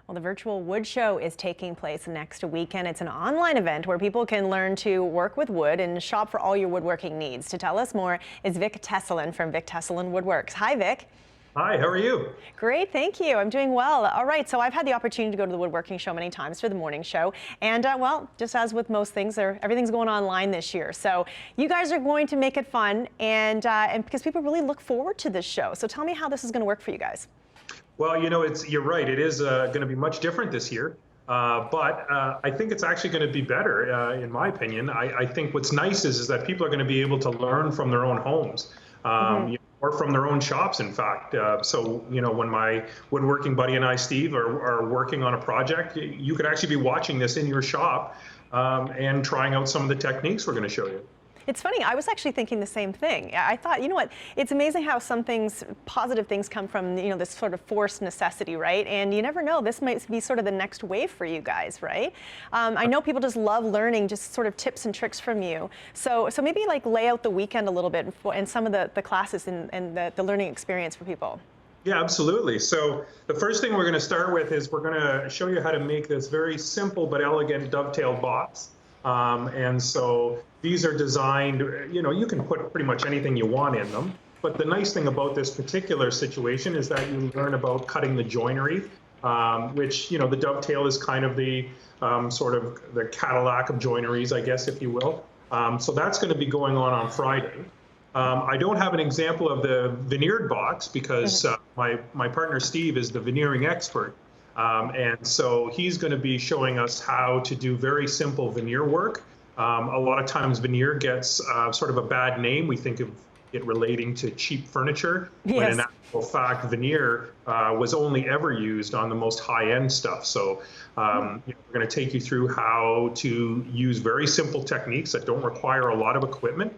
Well, the virtual wood show is taking place next weekend. It's an online event where people can learn to work with wood and shop for all your woodworking needs. To tell us more is Vic Tesolin from Vic Tesolin Woodworks. Hi, Vic. Hi, how are you? Great, thank you. I'm doing well. All right, so I've had the opportunity to go to the woodworking show many times for the morning show. And well, just as with most things, everything's going online this year. So you guys are going to make it fun and because people really look forward to this show. So tell me how this is going to work for you guys. Well, you're right. It is going to be much different this year. But I think it's actually going to be better, in my opinion. I think what's nice is that people are going to be able to learn from their own homes. Or from their own shops, in fact. So, when my woodworking buddy and I, Steve, are working on a project, you could actually be watching this in your shop and trying out some of the techniques we're going to show you. It's funny, I was actually thinking the same thing. I thought, you know what, it's amazing how some things, positive things come from, this sort of forced necessity, right? And you never know, this might be sort of the next wave for you guys, right? I know people just love learning just sort of tips and tricks from you. So maybe like lay out the weekend a little bit and some of the classes and the learning experience for people. Yeah, absolutely. So the first thing we're going to start with is we're going to show you how to make this very simple but elegant dovetail box. And so these are designed, you can put pretty much anything you want in them. But the nice thing about this particular situation is that you learn about cutting the joinery, which, the dovetail is kind of the sort of the Cadillac of joineries, I guess, if you will. So that's going to be going on Friday. I don't have an example of the veneered box because my partner Steve is the veneering expert. And so he's going to be showing us how to do very simple veneer work. A lot of times veneer gets sort of a bad name. We think of it relating to cheap furniture, when in actual fact veneer was only ever used on the most high-end stuff. So we're going to take you through how to use very simple techniques that don't require a lot of equipment.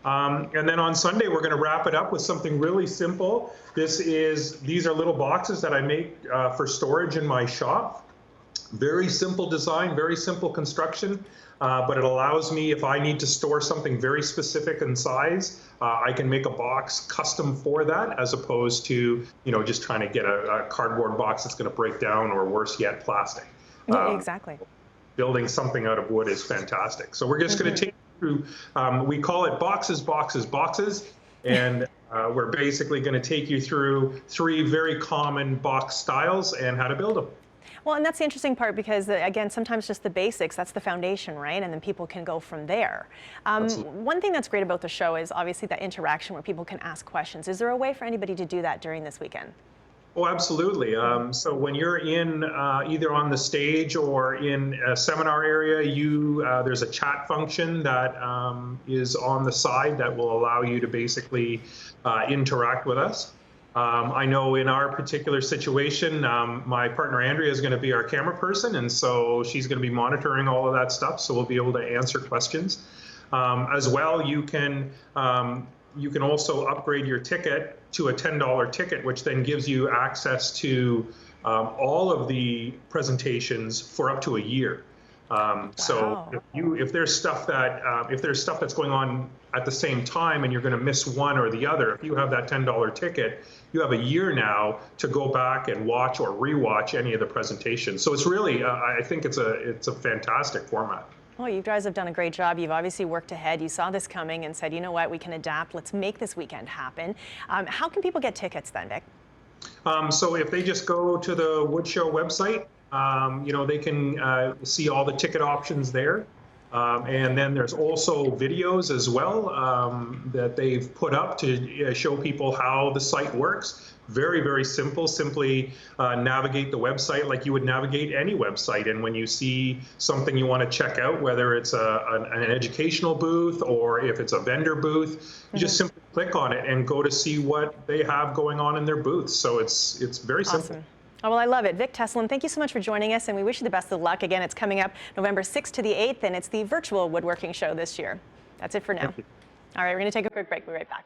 And then on Sunday, we're going to wrap it up with something really simple. These are little boxes that I make for storage in my shop. Very simple design, very simple construction, but it allows me, if I need to store something very specific in size, I can make a box custom for that, as opposed to, just trying to get a cardboard box that's going to break down, or worse yet, plastic. Exactly. Building something out of wood is fantastic. So we're just going to take through, we call it boxes, boxes, boxes, and we're basically going to take you through 3 very common box styles and how to build them. Well, and that's the interesting part because, again, sometimes just the basics, that's the foundation, right? And then people can go from there. One thing that's great about the show is obviously that interaction where people can ask questions. Is there a way for anybody to do that during this weekend? Oh, absolutely. So when you're in either on the stage or in a seminar area, there's a chat function that is on the side that will allow you to basically interact with us. I know in our particular situation, my partner Andrea is going to be our camera person, and so she's going to be monitoring all of that stuff, so we'll be able to answer questions. As well, you can also upgrade your ticket to a $10 ticket, which then gives you access to all of the presentations for up to a year. So if there's stuff that's going on at the same time and you're going to miss one or the other, if you have that $10 ticket, you have a year now to go back and watch or rewatch any of the presentations. So it's really, I think it's a fantastic format. Well, you guys have done a great job. You've obviously worked ahead. You saw this coming and said, you know what, we can adapt. Let's make this weekend happen. How can people get tickets then, Vic? So if they just go to the Wood Show website, they can see all the ticket options there. And then there's also videos as well that they've put up to show people how the site works. Very, very simple. Simply navigate the website like you would navigate any website. And when you see something you want to check out, whether it's an educational booth or if it's a vendor booth, you just simply click on it and go to see what they have going on in their booths. So it's very simple. Awesome. Oh, well, I love it. Vic Tesolin, thank you so much for joining us, and we wish you the best of luck. Again, it's coming up November 6th to the 8th, and it's the virtual woodworking show this year. That's it for now. All right, we're going to take a quick break. We'll be right back.